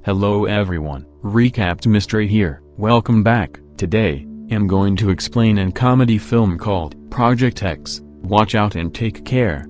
Hello everyone, Recapped Mystery here. Welcome back. Today, I'm going to explain a comedy film called Project X. Watch out and take care.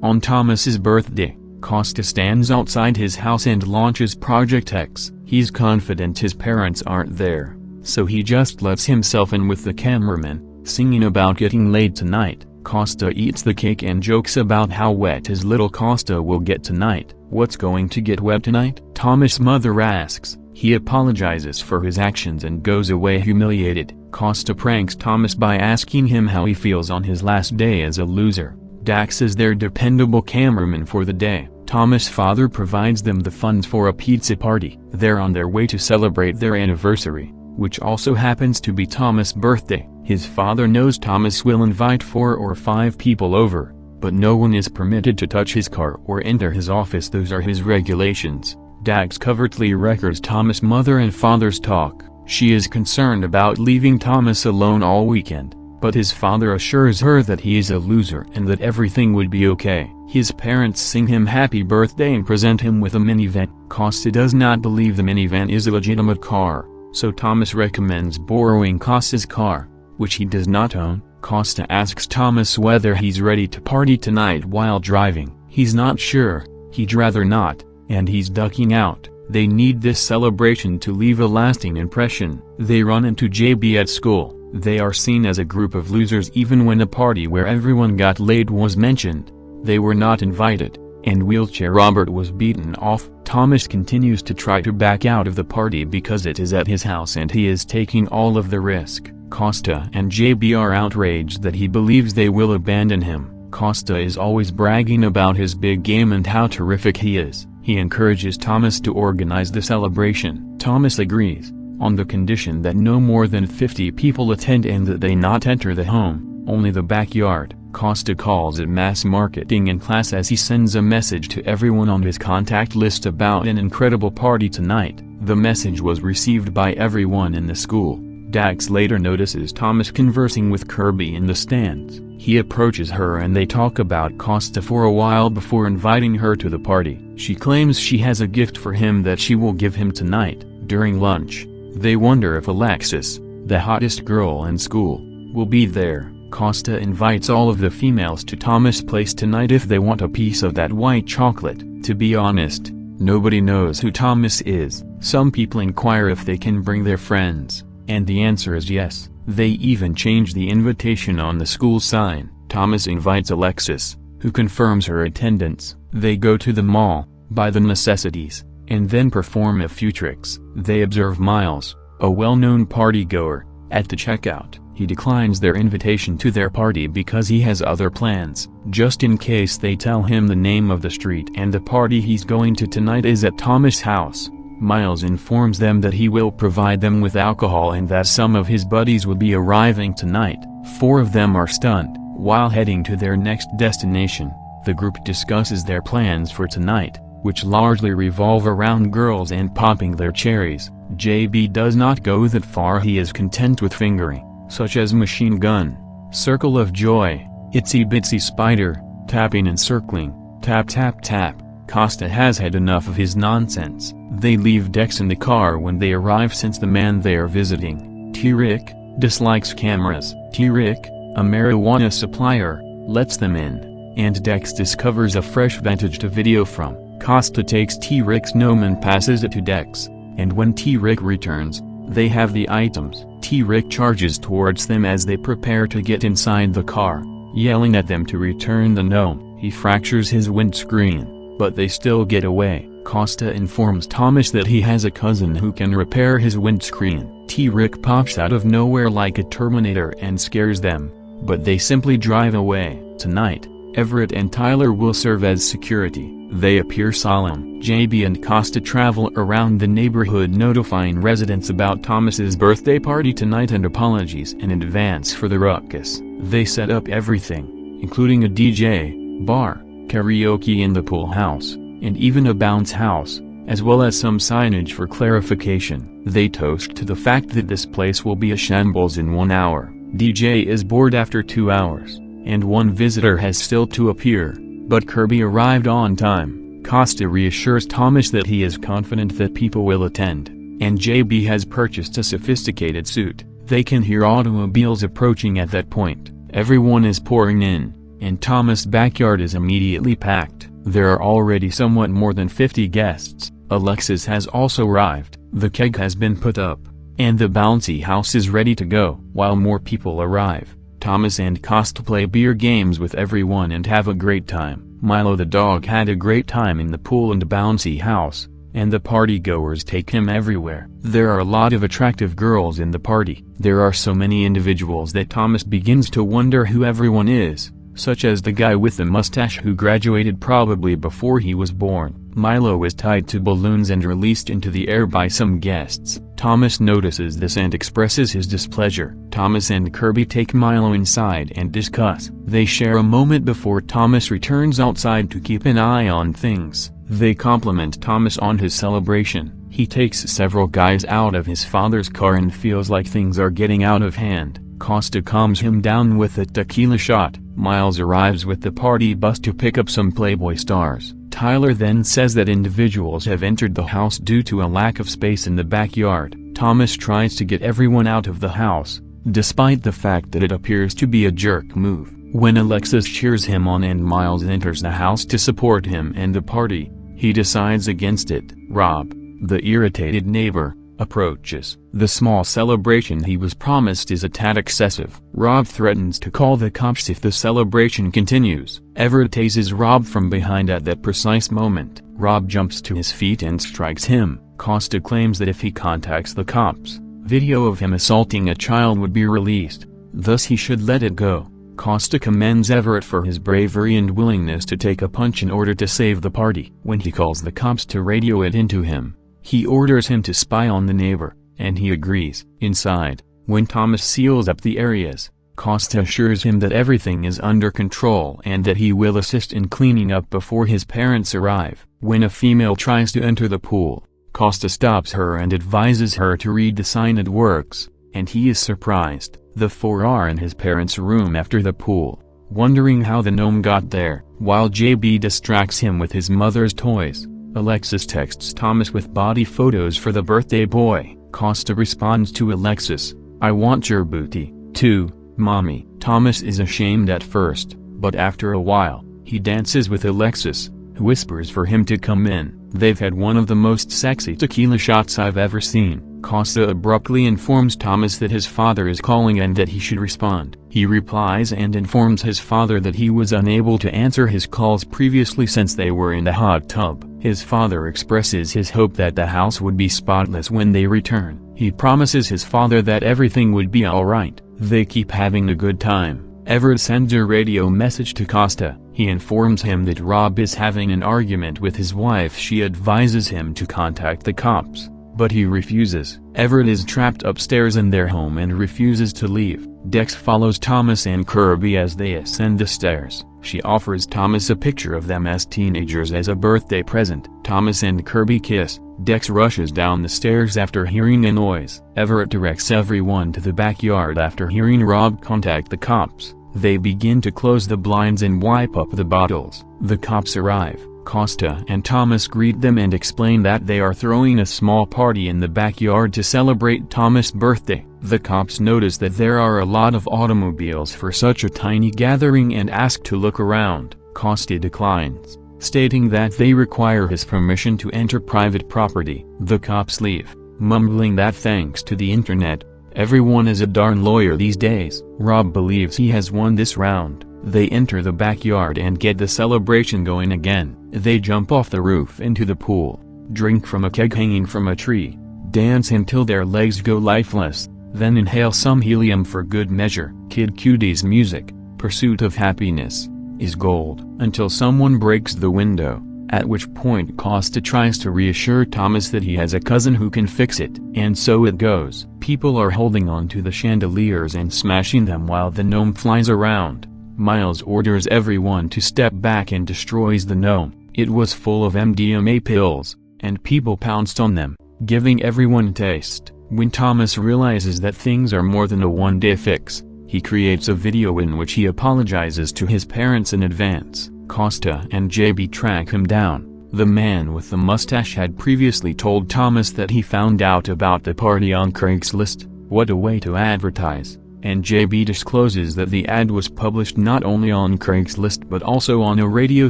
On Thomas's birthday, Costa stands outside his house and launches Project X. He's confident his parents aren't there, so he just lets himself in with the cameraman, singing about getting laid tonight. Costa eats the cake and jokes about how wet his little Costa will get tonight. What's going to get wet tonight? Thomas' mother asks. He apologizes for his actions and goes away humiliated. Costa pranks Thomas by asking him how he feels on his last day as a loser. Dax is their dependable cameraman for the day. Thomas' father provides them the funds for a pizza party. They're on their way to celebrate their anniversary, which also happens to be Thomas' birthday. His father knows Thomas will invite 4 or 5 people over, but no one is permitted to touch his car or enter his office. Those are his regulations. Dax covertly records Thomas' mother and father's talk. She is concerned about leaving Thomas alone all weekend, but his father assures her that he is a loser and that everything would be okay. His parents sing him happy birthday and present him with a minivan. Costa does not believe the minivan is a legitimate car, so Thomas recommends borrowing Costa's car, which he does not own. Costa asks Thomas whether he's ready to party tonight while driving. He's not sure, he'd rather not, and he's ducking out. They need this celebration to leave a lasting impression. They run into JB at school. They are seen as a group of losers even when a party where everyone got laid was mentioned. They were not invited, and Wheelchair Robert was beaten off. Thomas continues to try to back out of the party because it is at his house and he is taking all of the risk. Costa and JB are outraged that he believes they will abandon him. Costa is always bragging about his big game and how terrific he is. He encourages Thomas to organize the celebration. Thomas agrees, on the condition that no more than 50 people attend and that they not enter the home, only the backyard. Costa calls it mass marketing in class as he sends a message to everyone on his contact list about an incredible party tonight. The message was received by everyone in the school. Dax later notices Thomas conversing with Kirby in the stands. He approaches her and they talk about Costa for a while before inviting her to the party. She claims she has a gift for him that she will give him tonight. During lunch, they wonder if Alexis, the hottest girl in school, will be there. Costa invites all of the females to Thomas' place tonight if they want a piece of that white chocolate. To be honest, nobody knows who Thomas is. Some people inquire if they can bring their friends, and the answer is yes. They even change the invitation on the school sign. Thomas invites Alexis, who confirms her attendance. They go to the mall, buy the necessities, and then perform a few tricks. They observe Miles, a well-known party-goer, at the checkout. He declines their invitation to their party because he has other plans. Just in case they tell him the name of the street and the party he's going to tonight is at Thomas' house. Miles informs them that he will provide them with alcohol and that some of his buddies will be arriving tonight. 4 of them are stunned. While heading to their next destination, the group discusses their plans for tonight, which largely revolve around girls and popping their cherries. JB does not go that far. He is content with fingering, such as machine gun, circle of joy, itsy bitsy spider, tapping and circling, tap tap tap. Costa has had enough of his nonsense. They leave Dex in the car when they arrive since the man they are visiting, T-Rick, dislikes cameras. T-Rick, a marijuana supplier, lets them in, and Dex discovers a fresh vintage to video from. Costa takes T-Rick's gnome and passes it to Dex, and when T-Rick returns, they have the items. T-Rick charges towards them as they prepare to get inside the car, yelling at them to return the gnome. He fractures his windscreen, but they still get away. Costa informs Thomas that he has a cousin who can repair his windscreen. T-Rick pops out of nowhere like a Terminator and scares them, but they simply drive away. Tonight, Everett and Tyler will serve as security. They appear solemn. JB and Costa travel around the neighborhood notifying residents about Thomas's birthday party tonight and apologies in advance for the ruckus. They set up everything, including a DJ, bar, karaoke in the pool house, and even a bounce house, as well as some signage for clarification. They toast to the fact that this place will be a shambles in 1 hour. DJ is bored after 2 hours, and one visitor has still to appear, but Kirby arrived on time. Costa reassures Thomas that he is confident that people will attend, and JB has purchased a sophisticated suit. They can hear automobiles approaching at that point. Everyone is pouring in, and Thomas' backyard is immediately packed. There are already somewhat more than 50 guests. Alexis has also arrived, the keg has been put up, and the bouncy house is ready to go. While more people arrive, Thomas and Costa play beer games with everyone and have a great time. Milo the dog had a great time in the pool and bouncy house, and the partygoers take him everywhere. There are a lot of attractive girls in the party. There are so many individuals that Thomas begins to wonder who everyone is, such as the guy with the mustache who graduated probably before he was born. Milo is tied to balloons and released into the air by some guests. Thomas notices this and expresses his displeasure. Thomas and Kirby take Milo inside and discuss. They share a moment before Thomas returns outside to keep an eye on things. They compliment Thomas on his celebration. He takes several guys out of his father's car and feels like things are getting out of hand. Costa calms him down with a tequila shot. Miles arrives with the party bus to pick up some Playboy stars. Tyler then says that individuals have entered the house due to a lack of space in the backyard. Thomas tries to get everyone out of the house, despite the fact that it appears to be a jerk move. When Alexis cheers him on and Miles enters the house to support him and the party, he decides against it. Rob, the irritated neighbor, approaches. The small celebration he was promised is a tad excessive. Rob threatens to call the cops if the celebration continues. Everett tases Rob from behind at that precise moment. Rob jumps to his feet and strikes him. Costa claims that if he contacts the cops, video of him assaulting a child would be released, thus he should let it go. Costa commends Everett for his bravery and willingness to take a punch in order to save the party. When he calls the cops to radio it into him, he orders him to spy on the neighbor, and he agrees. Inside, when Thomas seals up the areas, Costa assures him that everything is under control and that he will assist in cleaning up before his parents arrive. When a female tries to enter the pool, Costa stops her and advises her to read the sign it works, and he is surprised. The four are in his parents' room after the pool, wondering how the gnome got there. While JB distracts him with his mother's toys, Alexis texts Thomas with body photos for the birthday boy. Costa responds to Alexis, "I want your booty, too, mommy." Thomas is ashamed at first, but after a while, he dances with Alexis, who whispers for him to come in. They've had one of the most sexy tequila shots I've ever seen. Costa abruptly informs Thomas that his father is calling and that he should respond. He replies and informs his father that he was unable to answer his calls previously since they were in the hot tub. His father expresses his hope that the house would be spotless when they return. He promises his father that everything would be alright. They keep having a good time. Everett sends a radio message to Costa. He informs him that Rob is having an argument with his wife. She advises him to contact the cops, but he refuses. Everett is trapped upstairs in their home and refuses to leave. Dex follows Thomas and Kirby as they ascend the stairs. She offers Thomas a picture of them as teenagers as a birthday present. Thomas and Kirby kiss. Dex rushes down the stairs after hearing a noise. Everett directs everyone to the backyard after hearing Rob contact the cops. They begin to close the blinds and wipe up the bottles. The cops arrive. Costa and Thomas greet them and explain that they are throwing a small party in the backyard to celebrate Thomas' birthday. The cops notice that there are a lot of automobiles for such a tiny gathering and ask to look around. Costa declines, stating that they require his permission to enter private property. The cops leave, mumbling that thanks to the internet, everyone is a darn lawyer these days. Rob believes he has won this round. They enter the backyard and get the celebration going again. They jump off the roof into the pool, drink from a keg hanging from a tree, dance until their legs go lifeless, then inhale some helium for good measure. Kid Cudie's music, Pursuit of Happiness, is gold, until someone breaks the window, at which point Costa tries to reassure Thomas that he has a cousin who can fix it. And so it goes. People are holding on to the chandeliers and smashing them while the gnome flies around. Miles orders everyone to step back and destroys the gnome. It was full of MDMA pills, and people pounced on them, giving everyone a taste. When Thomas realizes that things are more than a one-day fix, he creates a video in which he apologizes to his parents in advance. Costa and JB track him down. The man with the mustache had previously told Thomas that he found out about the party on Craigslist. What a way to advertise. And JB discloses that the ad was published not only on Craigslist but also on a radio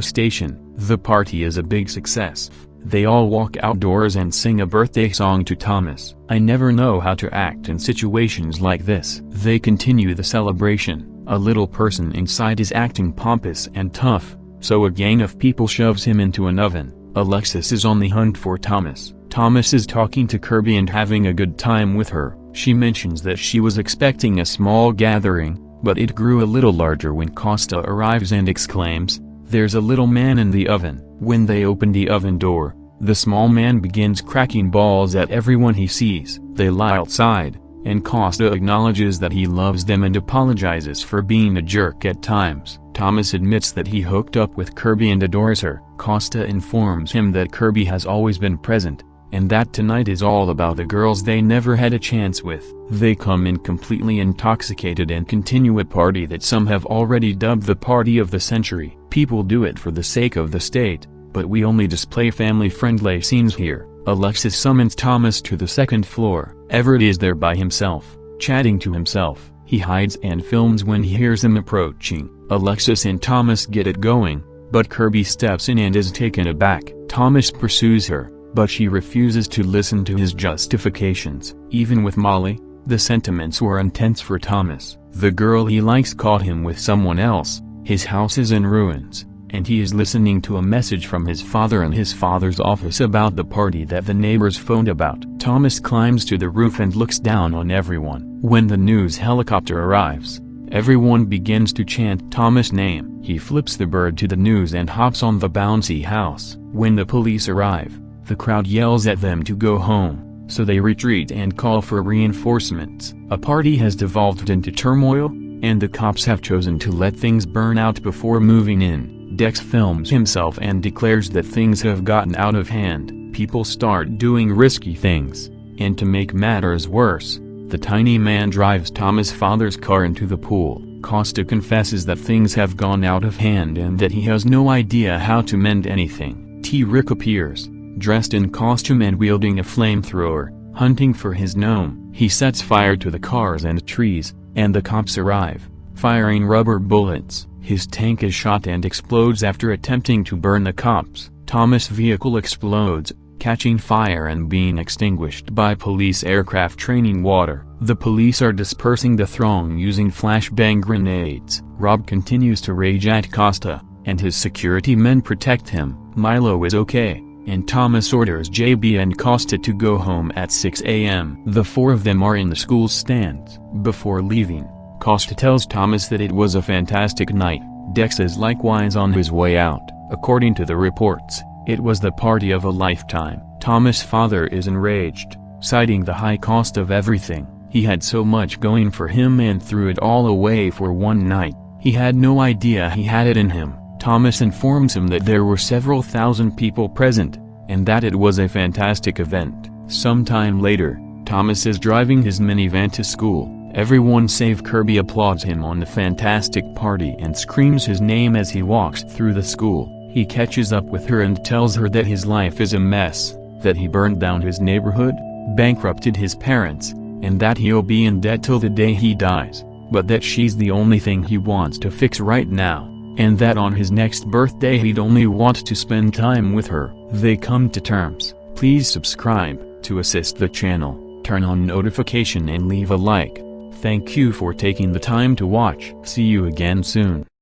station. The party is a big success. They all walk outdoors and sing a birthday song to Thomas. I never know how to act in situations like this. They continue the celebration. A little person inside is acting pompous and tough, so a gang of people shoves him into an oven. Alexis is on the hunt for Thomas. Thomas is talking to Kirby and having a good time with her. She mentions that she was expecting a small gathering, but it grew a little larger when Costa arrives and exclaims, "There's a little man in the oven." When they open the oven door, the small man begins cracking balls at everyone he sees. They lie outside, and Costa acknowledges that he loves them and apologizes for being a jerk at times. Thomas admits that he hooked up with Kirby and adores her. Costa informs him that Kirby has always been present, and that tonight is all about the girls they never had a chance with. They come in completely intoxicated and continue a party that some have already dubbed the party of the century. People do it for the sake of the state, but we only display family-friendly scenes here. Alexis summons Thomas to the second floor. Everett is there by himself, chatting to himself. He hides and films when he hears him approaching. Alexis and Thomas get it going, but Kirby steps in and is taken aback. Thomas pursues her, but she refuses to listen to his justifications. Even with Molly, the sentiments were intense for Thomas. The girl he likes caught him with someone else, his house is in ruins, and he is listening to a message from his father in his father's office about the party that the neighbors phoned about. Thomas climbs to the roof and looks down on everyone. When the news helicopter arrives, everyone begins to chant Thomas' name. He flips the bird to the news and hops on the bouncy house. When the police arrive, the crowd yells at them to go home, so they retreat and call for reinforcements. A party has devolved into turmoil, and the cops have chosen to let things burn out before moving in. Dex films himself and declares that things have gotten out of hand. People start doing risky things, and to make matters worse, the tiny man drives Thomas' father's car into the pool. Costa confesses that things have gone out of hand and that he has no idea how to mend anything. T-Rick appears, dressed in costume and wielding a flamethrower, hunting for his gnome. He sets fire to the cars and trees, and the cops arrive, firing rubber bullets. His tank is shot and explodes after attempting to burn the cops. Thomas' vehicle explodes, catching fire and being extinguished by police aircraft raining water. The police are dispersing the throng using flashbang grenades. Rob continues to rage at Costa, and his security men protect him. Milo is okay, and Thomas orders JB and Costa to go home at 6 a.m. The four of them are in the school stands. Before leaving, Costa tells Thomas that it was a fantastic night. Dex is likewise on his way out. According to the reports, it was the party of a lifetime. Thomas' father is enraged, citing the high cost of everything. He had so much going for him and threw it all away for one night. He had no idea he had it in him. Thomas informs him that there were several thousand people present, and that it was a fantastic event. Sometime later, Thomas is driving his minivan to school. Everyone save Kirby applauds him on the fantastic party and screams his name as he walks through the school. He catches up with her and tells her that his life is a mess, that he burned down his neighborhood, bankrupted his parents, and that he'll be in debt till the day he dies, but that she's the only thing he wants to fix right now, and that on his next birthday he'd only want to spend time with her. They come to terms. Please subscribe to assist the channel, turn on notification and leave a like. Thank you for taking the time to watch. See you again soon.